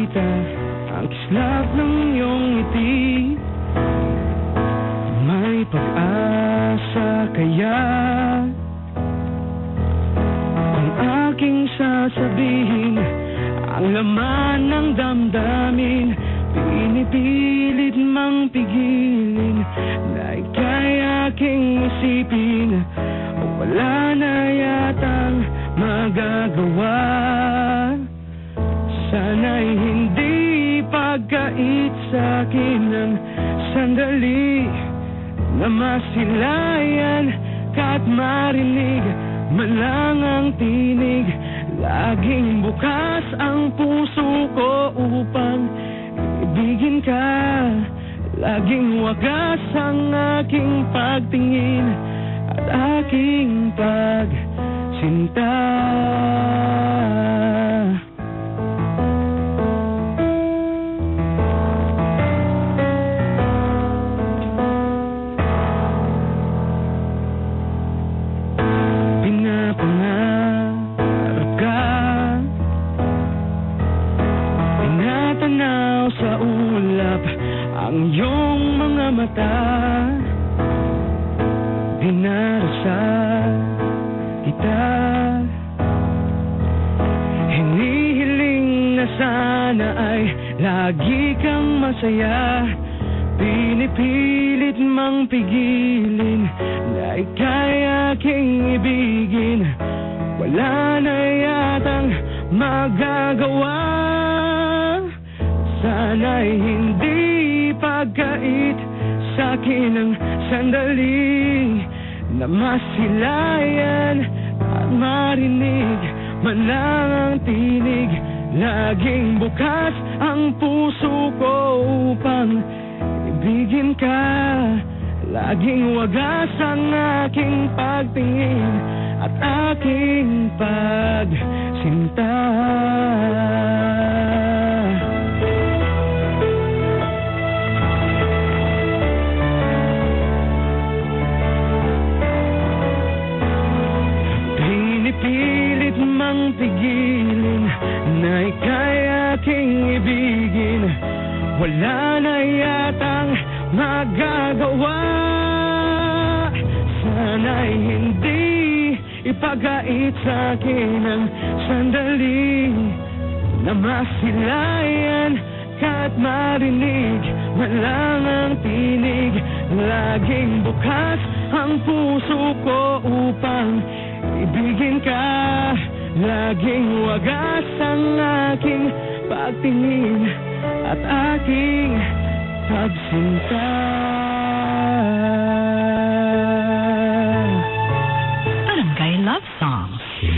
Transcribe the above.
makita ang kislap ng iyong ngiti. May pag-asa kaya kung aking sasabihin ang laman ng damdamin. Pinipilit mang pigilin na ika'y aking isipin. Wala na yatang magagawa. Sana'y hindi pagkait sa'kin ng sandali na masilayan ka't marinig man lang ang tinig. Laging bukas ang puso ko upang ibigin ka. Laging wagas ang aking pagtingin at aking pagsinta. Pinapangarap ka, tinatanaw sa ulap ang iyong mga mata. Dinarasal kita, hinihiling na sana ay lagi kang masaya. Pinipilit mang pigilin na ika'y aking ibigin. Wala na yatang magagawa. Sana'y hindi pagkait sa'kin ang sandali na masilayan at marinig man lang ang tinig. Laging bukas ang puso ko upang ibigin ka. Laging wagas ang aking pagtingin at aking pagsinta. Pinipilit mang pigilin na ika'y aking ibigin. Wala na yatang magagawa. Sana'y hindi ipagait sa'kin ang sandali na masilayan ka't marinig man lang ang tinig. Laging bukas ang puso ko upang ibigin ka. Laging wagas ang aking pagtingin at aking pagsinta.